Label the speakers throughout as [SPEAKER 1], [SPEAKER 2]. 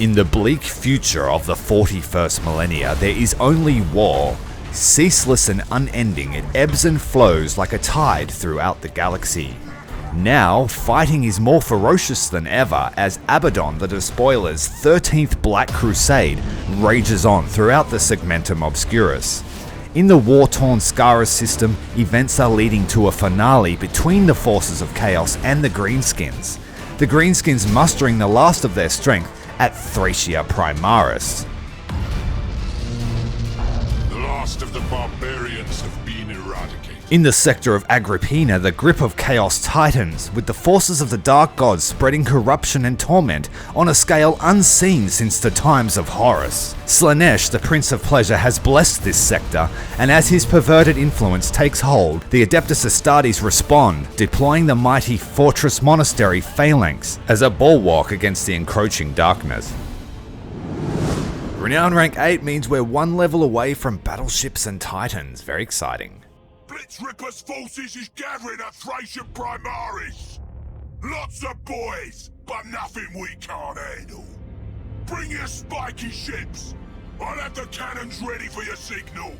[SPEAKER 1] In the bleak future of the 41st millennia, there is only war. Ceaseless and unending, it ebbs and flows like a tide throughout the galaxy. Now, fighting is more ferocious than ever as Abaddon the Despoiler's 13th Black Crusade rages on throughout the segmentum obscurus. In the war-torn Scarus system, events are leading to a finale between the forces of chaos and the Greenskins. The Greenskins mustering the last of their strength at Thracia Primaris.
[SPEAKER 2] The last of the barbarians have been eradicated.
[SPEAKER 1] In the sector of Agripinaa, the grip of chaos tightens, with the forces of the Dark Gods spreading corruption and torment on a scale unseen since the times of Horus. Slaanesh, the Prince of Pleasure, has blessed this sector, and as his perverted influence takes hold, the Adeptus Astartes respond, deploying the mighty fortress monastary Phalanx as a bulwark against the encroaching darkness. Renown rank 8 means we're one level away from battleships and titans. Very exciting.
[SPEAKER 2] Blitzrippas' forces is gathering at Thracia Primaris. Lots of boys, but nothing we can't handle. Bring your spiky ships. I'll have the cannons ready for your signal.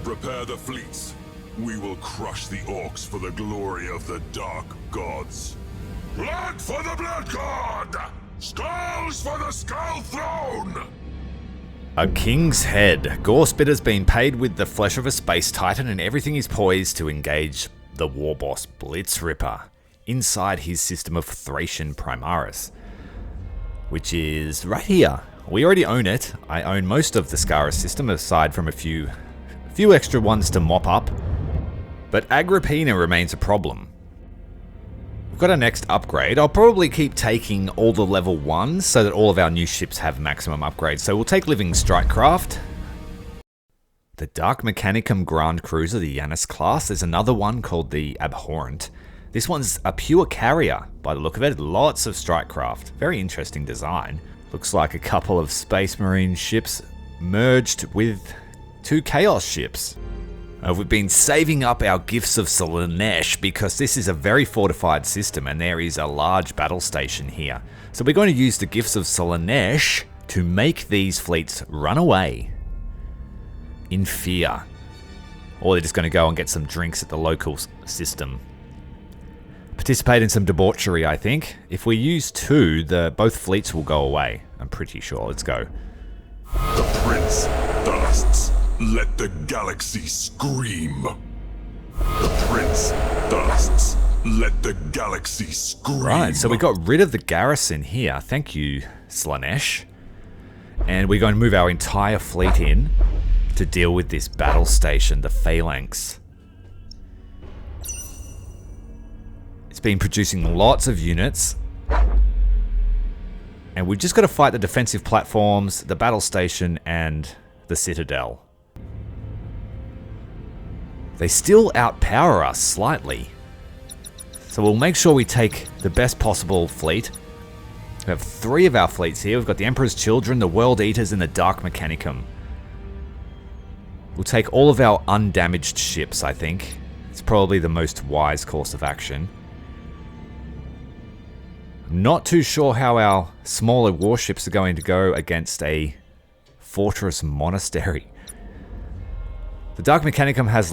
[SPEAKER 2] Prepare the fleets. We will crush the orcs for the glory of the Dark Gods. Blood for the Blood God! Skulls for the Skull Throne!
[SPEAKER 1] A king's head. Gorespitter's been paid with the flesh of a space titan and everything is poised to engage the war boss Blitzrippa inside his system of Thracia Primaris, which is right here. We already own it. I own most of the Scarus system aside from a few extra ones to mop up, but Agripinaa remains a problem. We've got our next upgrade. I'll probably keep taking all the level 1s so that all of our new ships have maximum upgrades. So we'll take Living Strikecraft. The Dark Mechanicum Grand Cruiser, the Janus class. There's another one called the Abhorrent. This one's a pure carrier by the look of it. Lots of Strikecraft. Very interesting design. Looks like a couple of Space Marine ships merged with 2 Chaos ships. We've been saving up our gifts of Slaanesh because this is a very fortified system and there is a large battle station here. So we're going to use the gifts of Slaanesh to make these fleets run away in fear. Or they're just going to go and get some drinks at the local system. Participate in some debauchery, I think. If we use 2, both fleets will go away. I'm pretty sure. Let's go.
[SPEAKER 2] The Prince thirsts. Let the galaxy scream. The Prince thirsts. Let the galaxy scream.
[SPEAKER 1] Right, so we got rid of the garrison here. Thank you, Slaanesh. And we're going to move our entire fleet in to deal with this battle station, the Phalanx. It's been producing lots of units. And we've just got to fight the defensive platforms, the battle station, and the citadel. They still outpower us slightly. So we'll make sure we take the best possible fleet. We have 3 of our fleets here. We've got the Emperor's Children, the World Eaters, and the Dark Mechanicum. We'll take all of our undamaged ships, I think. It's probably the most wise course of action. Not too sure how our smaller warships are going to go against a fortress monastery. The Dark Mechanicum has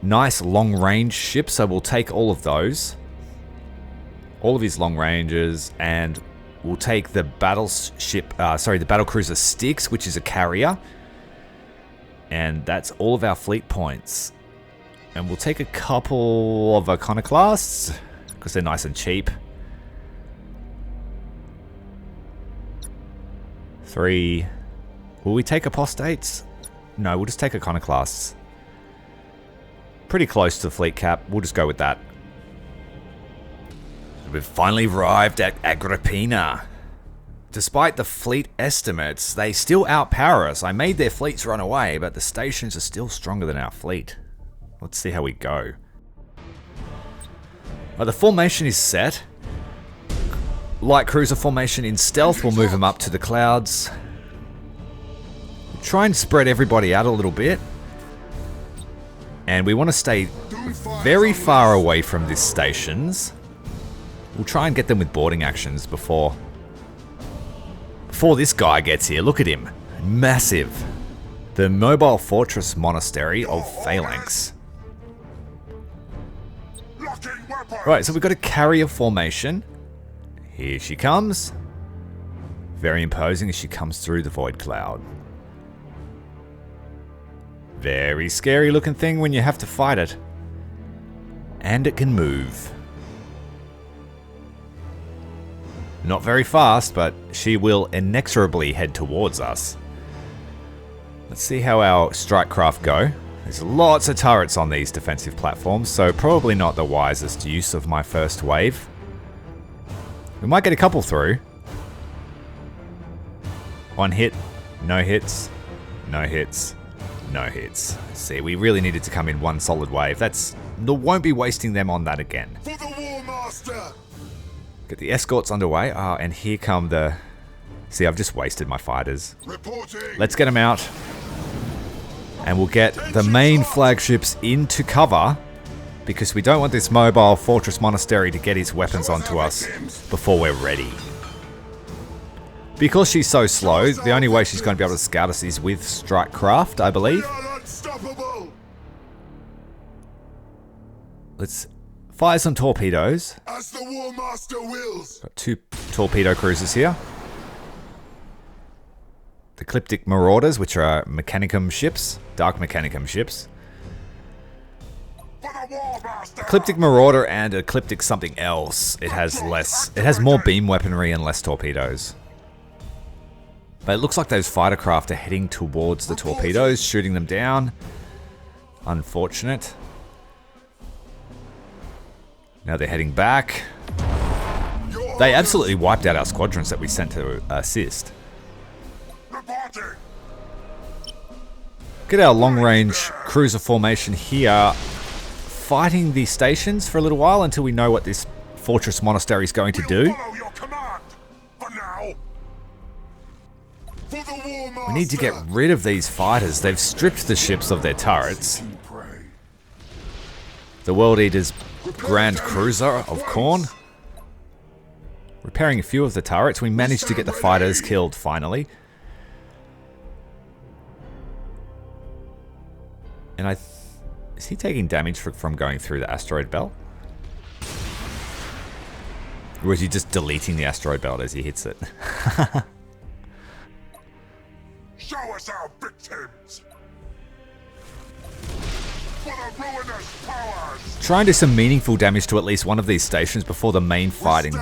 [SPEAKER 1] nice long-range ships, so we'll take all of those. All of his long ranges, and we'll take the the Battlecruiser Styx, which is a carrier. And that's all of our fleet points. And we'll take a couple of Iconoclasts, because they're nice and cheap. 3. Will we take Apostates? No, we'll just take Iconoclasts. Pretty close to the fleet cap. We'll just go with that. We've finally arrived at Agripinaa. Despite the fleet estimates, they still outpower us. I made their fleets run away, but the stations are still stronger than our fleet. Let's see how we go. The formation is set. Light cruiser formation in stealth. We'll move them up to the clouds. Try and spread everybody out a little bit. And we want to stay very far away from these stations. We'll try and get them with boarding actions before before this guy gets here, look at him. Massive. The mobile fortress monastery of Phalanx. Right, so we've got a carrier formation. Here she comes. Very imposing as she comes through the void cloud. Very scary looking thing when you have to fight it. And it can move. Not very fast, but she will inexorably head towards us. Let's see how our strike craft go. There's lots of turrets on these defensive platforms, so probably not the wisest use of my first wave. We might get a couple through. One hit, no hits, no hits, no hits. See, we really needed to come in one solid wave. Won't be wasting them on that again.
[SPEAKER 2] For the War Master!
[SPEAKER 1] Get the escorts underway. Ah, and here come the... See, I've just wasted my fighters.
[SPEAKER 2] Reporting.
[SPEAKER 1] Let's get them out. And we'll get the main flagships into cover, because we don't want this mobile fortress monastery to get his weapons onto us before we're ready. Because she's so slow, the only way she's going to be able to scout us is with strike craft, I believe. Let's fire some torpedoes.
[SPEAKER 2] As the War Master wills.
[SPEAKER 1] Got 2 torpedo cruisers here. The Ecliptic Marauders, which are Mechanicum ships, Dark Mechanicum ships.
[SPEAKER 2] For the War Master.
[SPEAKER 1] Ecliptic Marauder and Ecliptic something else. It has more beam weaponry and less torpedoes. But it looks like those fighter craft are heading towards the torpedoes, shooting them down. Unfortunate. Now they're heading back. They absolutely wiped out our squadrons that we sent to assist. Get our long-range cruiser formation here, fighting the stations for a little while until we know what this fortress monastery is going to do. We need to get rid of these fighters. They've stripped the ships of their turrets. The World Eater's Grand Cruiser of Khorne. Repairing a few of the turrets. We managed to get the fighters killed finally. And is he taking damage from going through the asteroid belt? Or is he just deleting the asteroid belt as he hits it?
[SPEAKER 2] Show us our victims! For the ruinous powers!
[SPEAKER 1] Try and do some meaningful damage to at least one of these stations before the main fighting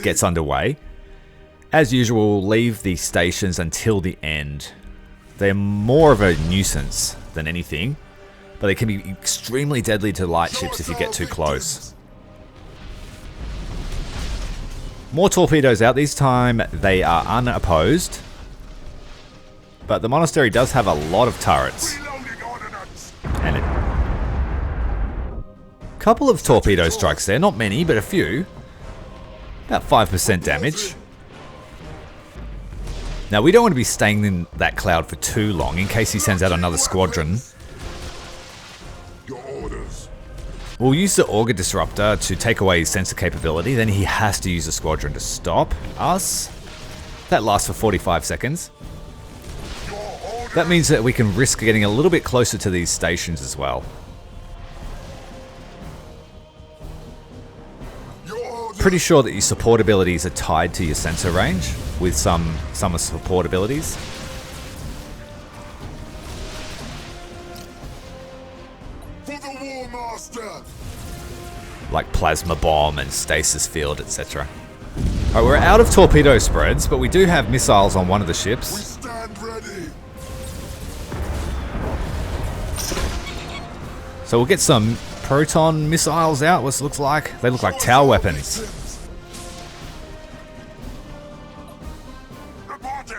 [SPEAKER 1] gets underway. As usual, we'll leave the stations until the end. They're more of a nuisance than anything, but they can be extremely deadly to light ships if you get too close. More torpedoes out. This time they are unopposed. But the monastery does have a lot of turrets. And a couple of torpedo strikes there. Not many, but a few. About 5% damage. Now, we don't want to be staying in that cloud for too long in case he sends out another squadron.
[SPEAKER 2] Your orders.
[SPEAKER 1] We'll use the Auger Disruptor to take away his sensor capability. Then he has to use a squadron to stop us. That lasts for 45 seconds. That means that we can risk getting a little bit closer to these stations as well. Pretty sure that your support abilities are tied to your sensor range with some support abilities.
[SPEAKER 2] For the War Master.
[SPEAKER 1] Like Plasma Bomb and Stasis Field, etc. Alright, we're out of torpedo spreads, but we do have missiles on one of the
[SPEAKER 2] We
[SPEAKER 1] ships.
[SPEAKER 2] stand ready.
[SPEAKER 1] So we'll get some proton missiles out, what it looks like. They look like tower weapons.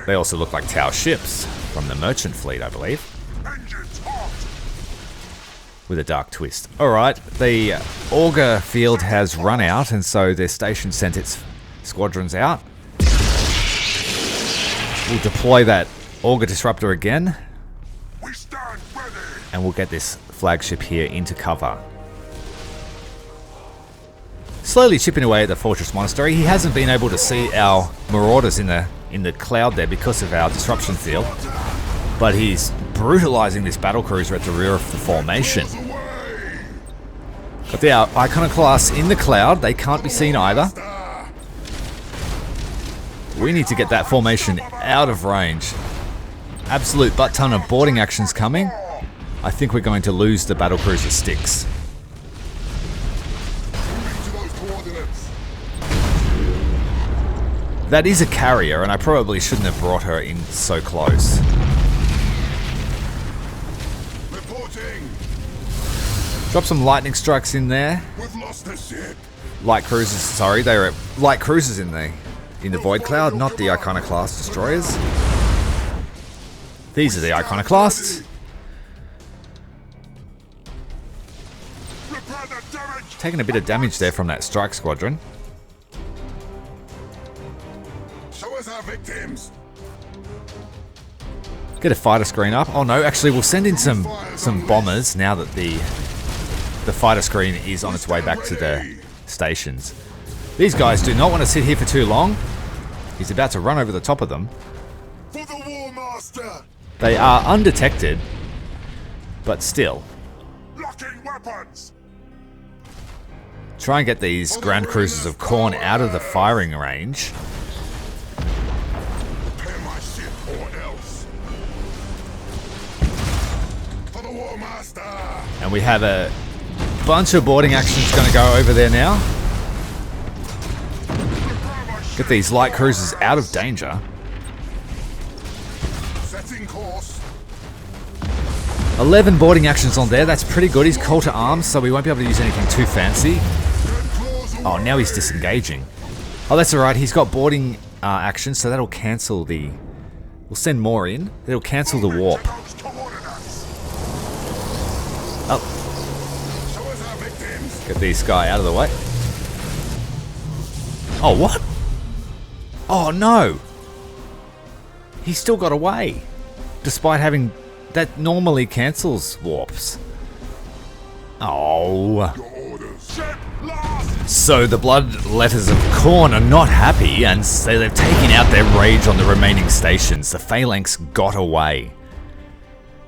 [SPEAKER 1] They also look like tower ships from the merchant fleet, I believe.
[SPEAKER 2] Engines hot.
[SPEAKER 1] With a dark twist. Alright, the auger field has run out, and so their station sent its squadrons out. We'll deploy that auger disruptor again.
[SPEAKER 2] We stand ready.
[SPEAKER 1] And we'll get this flagship here into cover. Slowly chipping away at the fortress monastery. He hasn't been able to see our marauders in in the cloud there because of our disruption field. But he's brutalizing this battlecruiser at the rear of the formation. Got the iconoclasts in the cloud. They can't be seen either. We need to get that formation out of range. Absolute butt ton of boarding actions coming. I think we're going to lose the battlecruiser sticks. That is a carrier, and I probably shouldn't have brought her in so close. Drop some lightning strikes in there.
[SPEAKER 2] We've lost the ship.
[SPEAKER 1] Light cruisers, sorry, they were light cruisers in the void cloud, not the iconoclast destroyers. These are the iconoclasts. Taking a bit of damage there from that strike squadron.
[SPEAKER 2] Show us our victims.
[SPEAKER 1] Get a fighter screen up. Oh no, actually we'll send in some bombers now that the fighter screen is on its way back to the stations. These guys do not want to sit here for too long. He's about to run over the top of them.
[SPEAKER 2] For the War Master.
[SPEAKER 1] They are undetected, but still.
[SPEAKER 2] Locking weapons.
[SPEAKER 1] Try and get these Grand Cruisers of Khorne out of the firing range.
[SPEAKER 2] Prepare my ship or else. For the War Master.
[SPEAKER 1] And we have a bunch of boarding actions going to go over there now. Get these light cruisers out of danger.
[SPEAKER 2] Setting course.
[SPEAKER 1] 11 boarding actions on there. That's pretty good. He's call to arms, so we won't be able to use anything too fancy. Oh, now he's disengaging. Oh, that's alright. He's got boarding actions, so that'll cancel the... We'll send more in. It'll cancel the warp. Oh. Get this guy out of the way. Oh, what? Oh, no. He still got away. Despite having... That normally cancels warps. Oh. So the Bloodletters of Khorne are not happy, and so they've taken out their rage on the remaining stations. The Phalanx got away.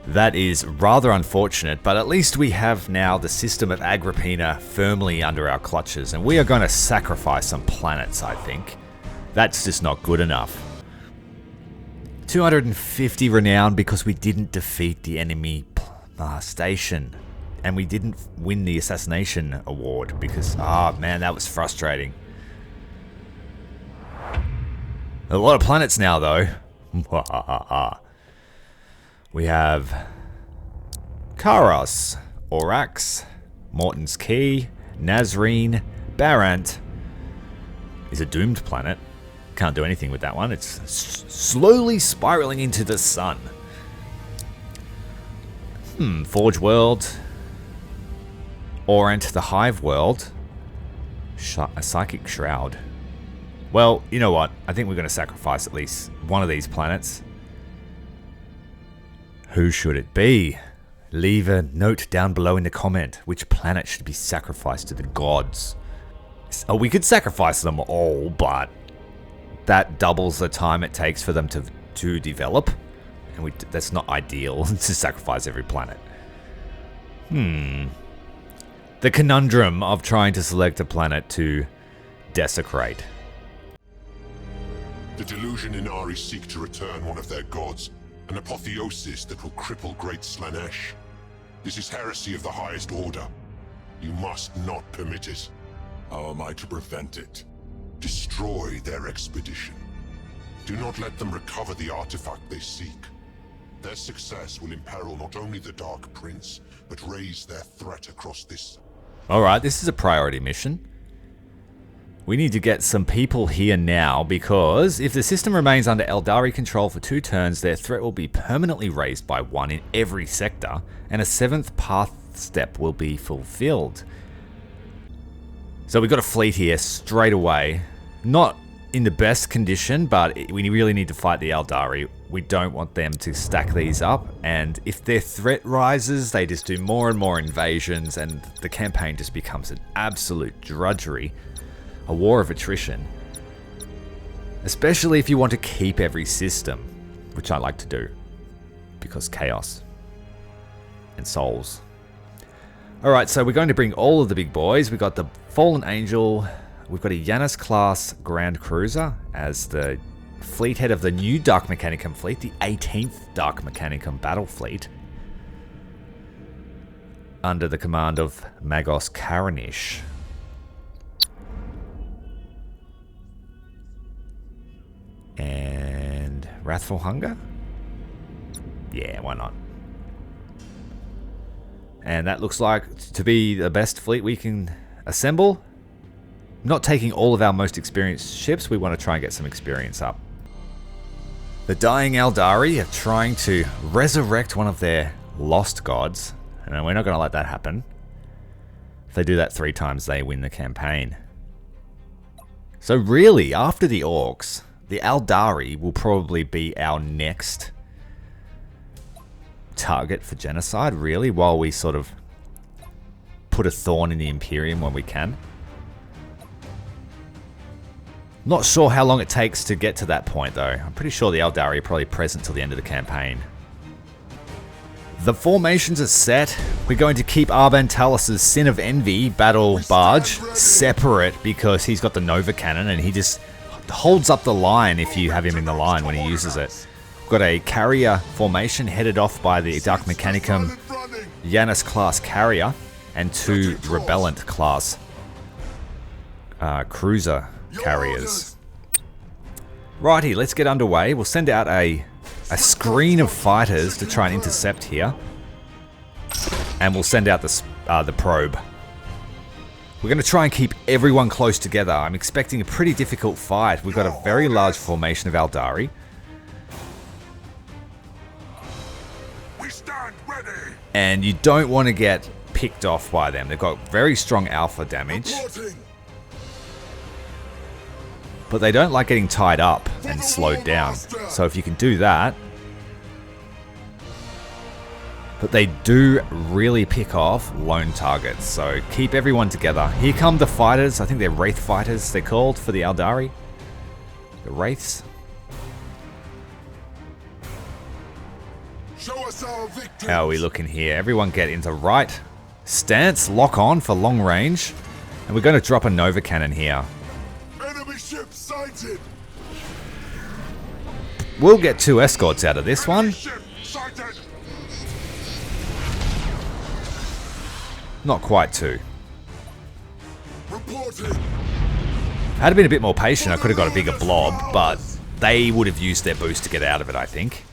[SPEAKER 1] That is rather unfortunate, but at least we have now the system of Agripinaa firmly under our clutches, and we are going to sacrifice some planets, I think. That's just not good enough. 250 renown because we didn't defeat the enemy station. And we didn't win the assassination award because, man, that was frustrating. A lot of planets now, though. We have Karos, Orax, Morton's Key, Nazreen, Barant. Is a doomed planet. Can't do anything with that one. It's slowly spiraling into the sun. Forge World. Orant, the Hive World. A Psychic Shroud. Well, you know what? I think we're going to sacrifice at least one of these planets. Who should it be? Leave a note down below in the comment. Which planet should be sacrificed to the gods? Oh, we could sacrifice them all, but that doubles the time it takes for them to develop. And that's not ideal to sacrifice every planet. The conundrum of trying to select a planet to desecrate.
[SPEAKER 2] The delusion Inari seek to return one of their gods, an apotheosis that will cripple great Slaanesh. This is heresy of the highest order. You must not permit it. How am I to prevent it? Destroy their expedition. Do not let them recover the artifact they seek. Their success will imperil not only the Dark Prince, but raise their threat across this.
[SPEAKER 1] Alright, this is a priority mission. We need to get some people here now, because if the system remains under Eldari control for 2 turns, their threat will be permanently raised by 1 in every sector, and a 7th path step will be fulfilled. So we've got a fleet here straight away. Not in the best condition, but we really need to fight the Eldari. We don't want them to stack these up, and if their threat rises, they just do more and more invasions, and the campaign just becomes an absolute drudgery. A war of attrition. Especially if you want to keep every system, which I like to do. Because chaos. And souls. Alright, so we're going to bring all of the big boys. We've got the Fallen Angel. We've got a Janus class Grand Cruiser as the fleet head of the new Dark Mechanicum fleet. The 18th Dark Mechanicum battle fleet. Under the command of Magos Karanish. And Wrathful Hunger? Yeah, why not? And that looks like to be the best fleet we can assemble. Not taking all of our most experienced ships, we want to try and get some experience up. The Dying Eldari are trying to resurrect one of their lost gods. And we're not going to let that happen. If they do that 3 times, they win the campaign. So really, after the Orcs, the Eldari will probably be our next target for genocide, really, while we sort of put a thorn in the Imperium when we can. Not sure how long it takes to get to that point, though. I'm pretty sure the Eldari are probably present till the end of the campaign. The formations are set. We're going to keep Arban Talos' Sin of Envy battle barge separate because he's got the Nova Cannon and he just holds up the line if you have him in the line when he uses it. We've got a carrier formation headed off by the Dark Mechanicum Janus class carrier and 2 Rebellant class cruiser carriers. Righty, let's get underway. We'll send out a screen of fighters to try and intercept here. And we'll send out the probe. We're going to try and keep everyone close together. I'm expecting a pretty difficult fight. We've got a very large formation of Eldari. And you don't want to get picked off by them. They've got very strong alpha damage. But they don't like getting tied up and slowed down. So if you can do that. But they do really pick off lone targets. So keep everyone together. Here come the fighters. I think they're Wraith fighters, they're called, for the Eldari. The Wraiths. How are we looking here? Everyone get into right stance, lock on for long range. And we're going to drop a Nova Cannon here.
[SPEAKER 2] Enemy ship sighted.
[SPEAKER 1] We'll get 2 escorts out of this one. Not quite 2. Had I been a bit more patient, I could have got a bigger blob, but they would have used their boost to get out of it, I think.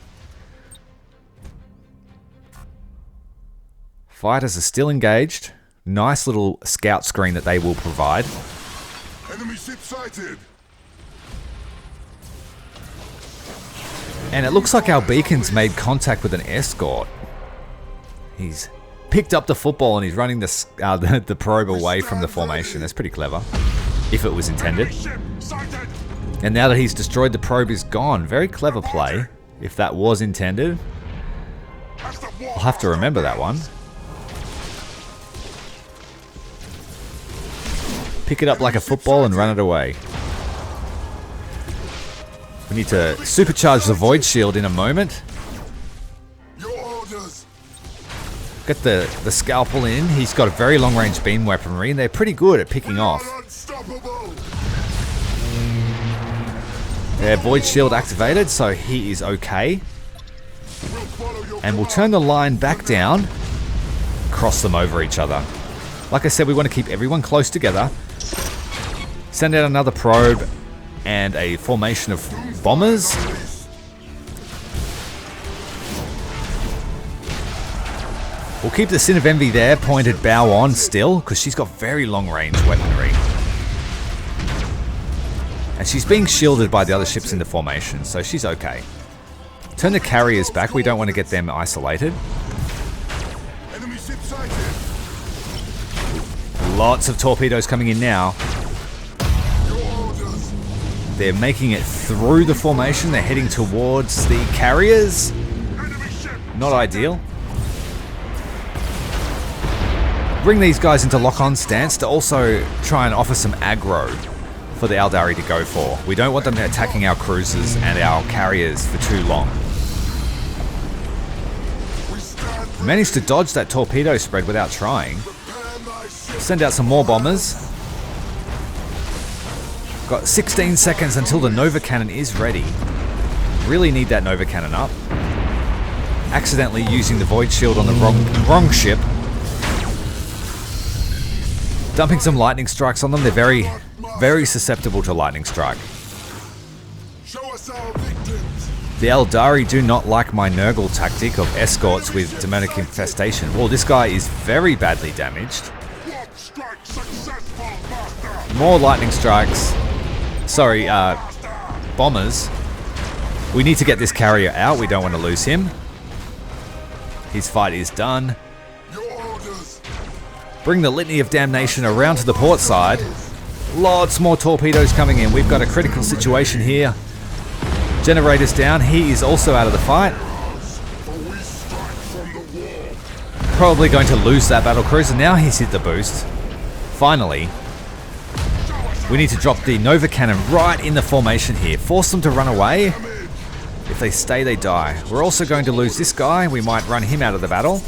[SPEAKER 1] Fighters are still engaged. Nice little scout screen that they will provide.
[SPEAKER 2] Enemy ship sighted.
[SPEAKER 1] And it looks like our beacon's made contact with an escort. He's picked up the football and he's running the probe away from the formation. That's pretty clever, if it was intended. And now that he's destroyed, the probe is gone. Very clever play, if that was intended. I'll have to remember that one. Pick it up like a football and run it away. We need to supercharge the Void Shield in a moment. Get the Scalpel in. He's got a very long range beam weaponry and they're pretty good at picking off. Their Void Shield activated, so he is okay. And we'll turn the line back down, cross them over each other. Like I said, we want to keep everyone close together. Send out another probe and a formation of bombers. We'll keep the Sin of Envy there, pointed bow on still, because she's got very long range weaponry. And she's being shielded by the other ships in the formation, so she's okay. Turn the carriers back, we don't want to get them isolated.
[SPEAKER 2] Enemy ship sighted.
[SPEAKER 1] Lots of torpedoes coming in now. They're making it through the formation. They're heading towards the carriers. Not ideal. Bring these guys into lock-on stance to also try and offer some aggro for for the Aeldari to go for. We don't want them attacking our cruisers and our carriers for too long. Managed to dodge that torpedo spread without trying. Send out some more bombers. Got 16 seconds until the Nova Cannon is ready. Really need that Nova Cannon up. Accidentally using the Void Shield on the wrong ship. Dumping some lightning strikes on them. They're very, very susceptible to lightning strike. The Aeldari do not like my Nurgle tactic of escorts with demonic infestation. Well, this guy is very badly damaged. More lightning strikes. Sorry, bombers. We need to get this carrier out. We don't want to lose him. His fight is done. Bring the Litany of Damnation around to the port side. Lots more torpedoes coming in. We've got a critical situation here. Generator's down. He is also out of the fight. Probably going to lose that battle cruiser. Now he's hit the boost. Finally. We need to drop the Nova Cannon right in the formation here. Force them to run away. If they stay, they die. We're also going to lose this guy. We might run him out of the battle.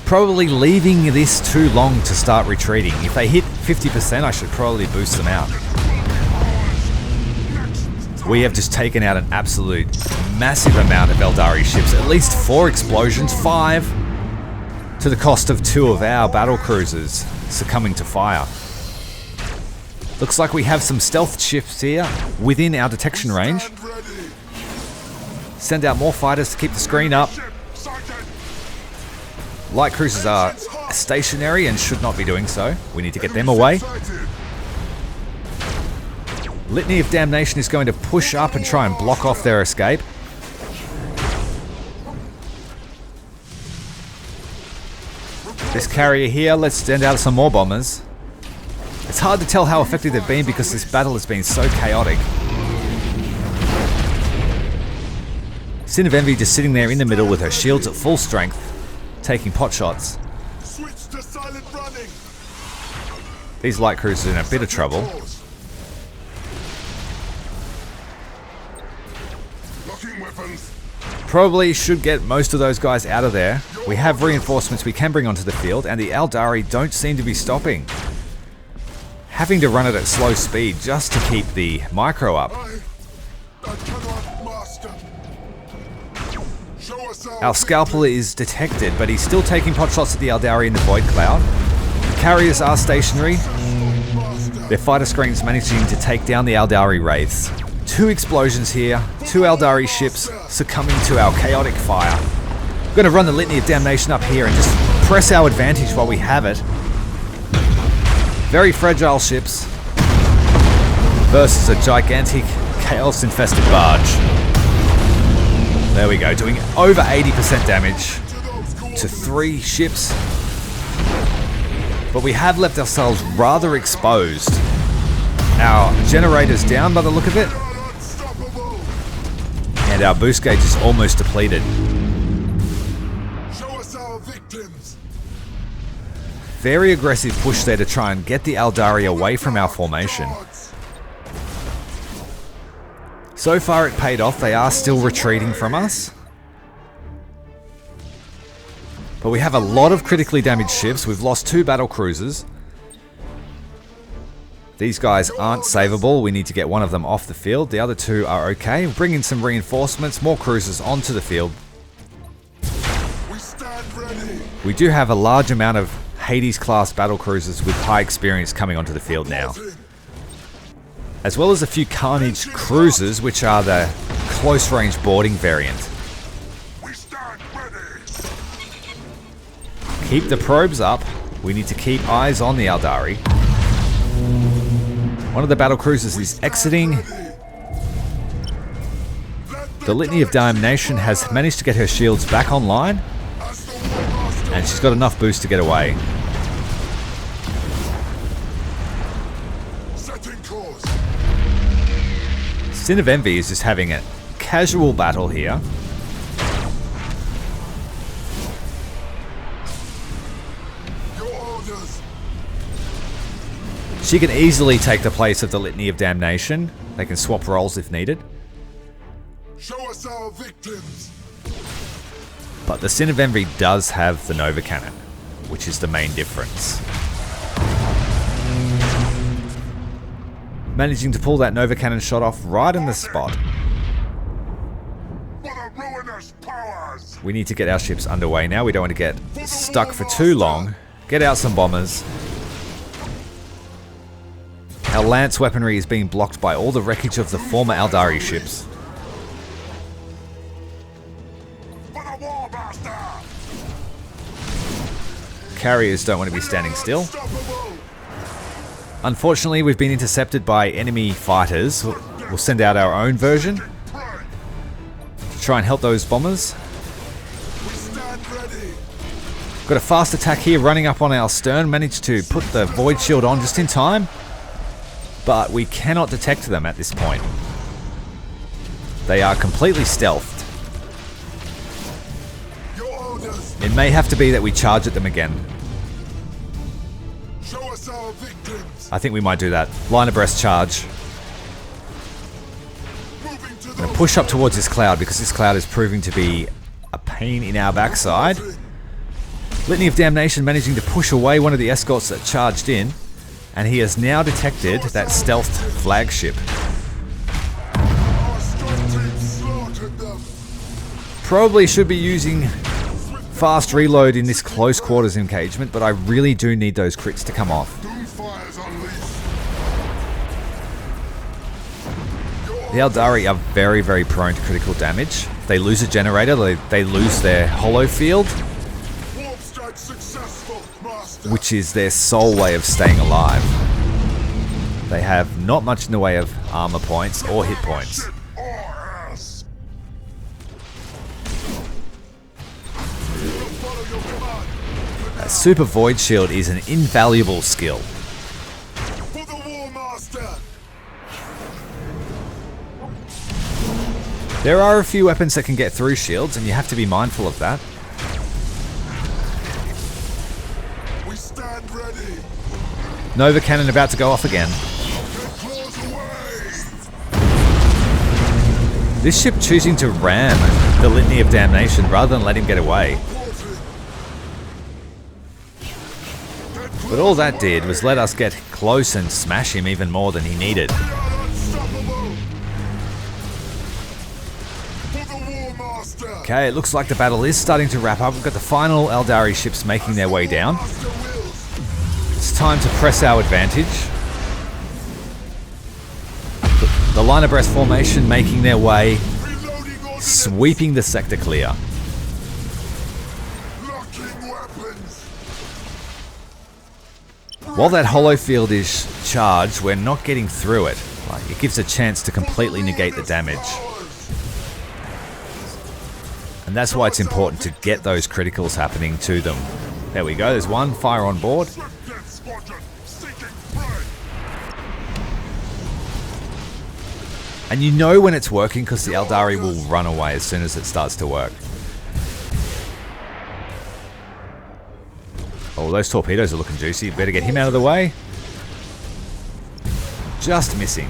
[SPEAKER 1] Probably leaving this too long to start retreating. If they hit 50%, I should probably boost them out. We have just taken out an absolute massive amount of Aeldari ships. At least 4 explosions, 5, to the cost of 2 of our battle cruisers succumbing to fire. Looks like we have some stealth ships here within our detection range. Send out more fighters to keep the screen up. Light cruisers are stationary and should not be doing so. We need to get them away. Litany of Damnation is going to push up and try and block off their escape. This carrier here, let's send out some more bombers. It's hard to tell how effective they've been because this battle has been so chaotic. Sin of Envy just sitting there in the middle with her shields at full strength, taking pot shots. These light cruisers are in a bit of trouble. Probably should get most of those guys out of there. We have reinforcements we can bring onto the field, and the Aeldari don't seem to be stopping. Having to run it at slow speed just to keep the micro up. Our Scalpel is detected, but he's still taking pot shots at the Aeldari in the Void Cloud. The carriers are stationary. Their fighter screens managing to take down the Aeldari Wraiths. 2 explosions here, 2 Aeldari ships succumbing to our chaotic fire. We're going to run the Litany of Damnation up here and just press our advantage while we have it. Very fragile ships versus a gigantic chaos-infested barge. There we go, doing over 80% damage to 3 ships. But we have left ourselves rather exposed. Our generator's down by the look of it. And our boost gauge is almost depleted. Very aggressive push there to try and get the Aeldari away from our formation. So far it paid off. They are still retreating from us. But we have a lot of critically damaged ships. We've lost 2 battle cruisers. These guys aren't savable. We need to get one of them off the field. The other 2 are okay. Bring in some reinforcements, more cruisers onto the field. We do have a large amount of Hades class battle cruisers with high experience coming onto the field now. As well as a few Carnage cruisers, which are the close range boarding variant. Keep the probes up. We need to keep eyes on the Aeldari. One of the battle cruisers is exiting. The Litany of Damnation has managed to get her shields back online. And she's got enough boost to get away. Sin of Envy is just having a casual battle here. She can easily take the place of the Litany of Damnation. They can swap roles if needed.
[SPEAKER 2] Show us our victims.
[SPEAKER 1] But the Sin of Envy does have the Nova Cannon, which is the main difference. Managing to pull that Nova Cannon shot off right in the spot. We need to get our ships underway now. We don't want to get stuck for too long. Get out some bombers. Our lance weaponry is being blocked by all the wreckage of the former Aeldari ships. Carriers don't want to be standing still. Unfortunately, we've been intercepted by enemy fighters. We'll send out our own version to try and help those bombers. Got a fast attack here running up on our stern. Managed to put the void shield on just in time. But we cannot detect them at this point. They are completely stealthed. It may have to be that we charge at them again. I think we might do that. Line abreast charge. I'm going to push up towards this cloud because this cloud is proving to be a pain in our backside. Litany of Damnation managing to push away one of the escorts that charged in. And he has now detected that stealthed flagship. Probably should be using fast reload in this close quarters engagement, but I really do need those crits to come off. The Aeldari are very, very prone to critical damage. If they lose a generator, they lose their hollow field, which is their sole way of staying alive. They have not much in the way of armor points or hit points. A super void shield is an invaluable skill. There are a few weapons that can get through shields, and you have to be mindful of that.
[SPEAKER 2] We stand ready.
[SPEAKER 1] Nova Cannon about to go off again. This ship choosing to ram the Litany of Damnation rather than let him get away. But all that did was let us get close and smash him even more than he needed. Okay, it looks like the battle is starting to wrap up. We've got the final Aeldari ships making their way down. It's time to press our advantage. The line abreast formation making their way, sweeping the sector clear. While that hollow field is charged, we're not getting through it. Like, it gives a chance to completely negate the damage. And that's why it's important to get those criticals happening to them. There we go, there's one, fire on board. And you know when it's working because the Aeldari will run away as soon as it starts to work. Oh, those torpedoes are looking juicy. Better get him out of the way. Just missing.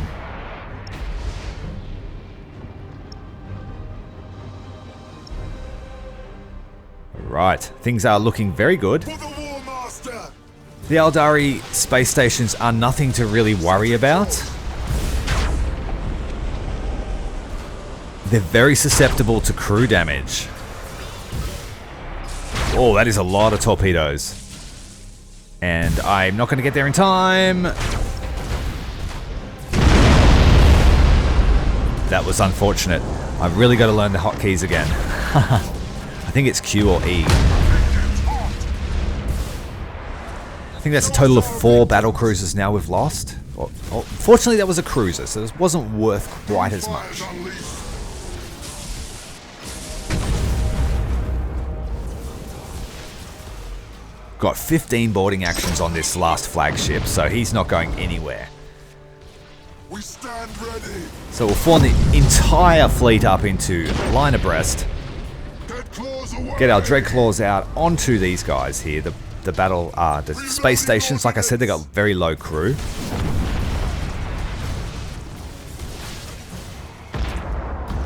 [SPEAKER 1] Right, things are looking very good. The Aeldari space stations are nothing to really worry about. They're very susceptible to crew damage. Oh, that is a lot of torpedoes. And I'm not going to get there in time. That was unfortunate. I've really got to learn the hotkeys again. I think it's Q or E. I think that's a total of 4 battle cruisers now we've lost. Fortunately, that was a cruiser, so it wasn't worth quite as much. Got 15 boarding actions on this last flagship, so he's not going anywhere.
[SPEAKER 2] We stand ready.
[SPEAKER 1] So we'll form the entire fleet up into line abreast. Get our Dreadclaws out onto these guys here. The the space stations. Like I said, they got very low crew.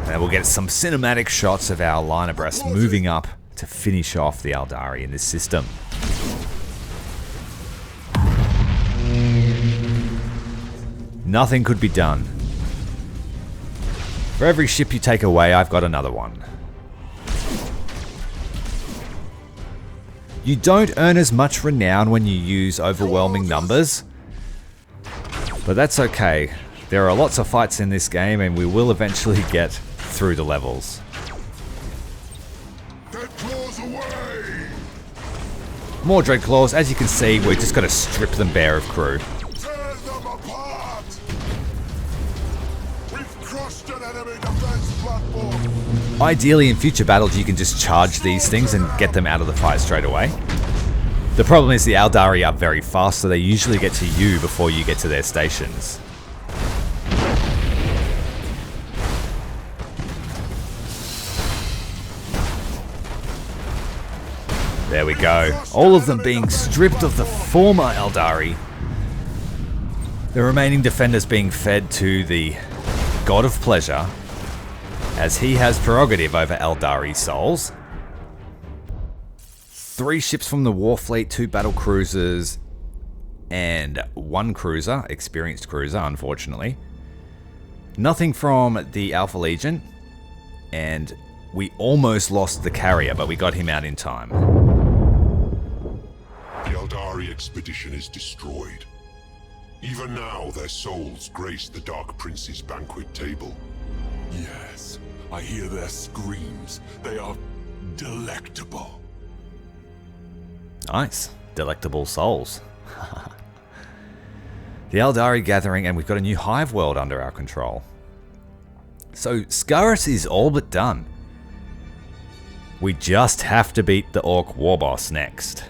[SPEAKER 1] And we'll get some cinematic shots of our line abreast moving up to finish off the Aeldari in this system. Nothing could be done. For every ship you take away, I've got another one. You don't earn as much renown when you use overwhelming numbers, but that's okay. There are lots of fights in this game and we will eventually get through the levels. More Dreadclaws. As you can see, we're just going to strip them bare of crew.
[SPEAKER 2] Tear them apart! We've crushed an enemy defense platform!
[SPEAKER 1] Ideally, in future battles, you can just charge these things and get them out of the fight straight away. The problem is the Aeldari are very fast, so they usually get to you before you get to their stations. There we go. All of them being stripped of the former Aeldari. The remaining defenders being fed to the God of Pleasure, as he has prerogative over Aeldari souls. 3 ships from the Warfleet, 2 battle cruisers, and 1 cruiser, experienced cruiser, unfortunately. Nothing from the Alpha Legion, and we almost lost the carrier, but we got him out in time.
[SPEAKER 2] The Aeldari expedition is destroyed. Even now, their souls grace the Dark Prince's banquet table. Yes, I hear their screams. They are delectable.
[SPEAKER 1] Nice. Delectable souls. The Aeldari gathering, and we've got a new hive world under our control. So, Scarus is all but done. We just have to beat the Orc war boss next.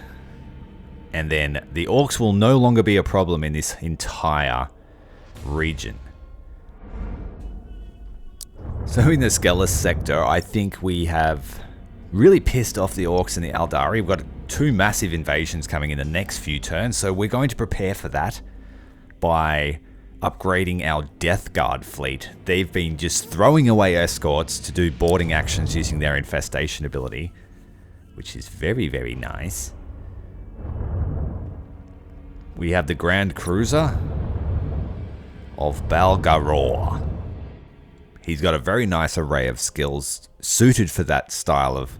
[SPEAKER 1] And then the Orcs will no longer be a problem in this entire region. So in the Skellis sector, I think we have really pissed off the Orcs and the Aeldari. We've got 2 massive invasions coming in the next few turns, so we're going to prepare for that by upgrading our Death Guard fleet. They've been just throwing away escorts to do boarding actions using their infestation ability, which is very, very nice. We have the Grand Cruiser of Balgaror. He's got a very nice array of skills suited for that style of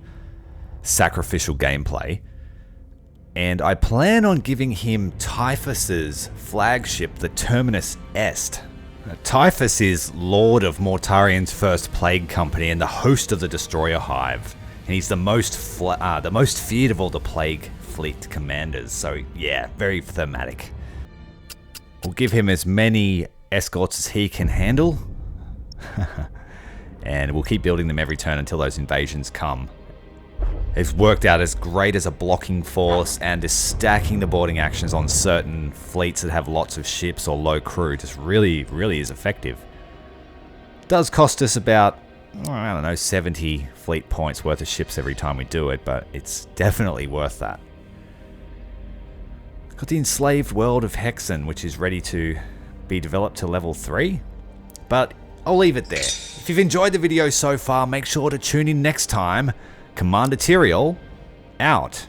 [SPEAKER 1] sacrificial gameplay. And I plan on giving him Typhus's flagship, the Terminus Est. Typhus is Lord of Mortarian's First Plague Company and the host of the Destroyer Hive. And he's the most feared of all the Plague Fleet commanders. So yeah, very thematic. We'll give him as many escorts as he can handle. And we'll keep building them every turn until those invasions come. It's worked out as great as a blocking force, and is stacking the boarding actions on certain fleets that have lots of ships or low crew. Just really, really is effective. Does cost us about, I don't know, 70 fleet points worth of ships every time we do it, but it's definitely worth that. Got the enslaved world of Hexen, which is ready to be developed to level 3, but I'll leave it there. If you've enjoyed the video so far, make sure to tune in next time. Commander Tyrael, out.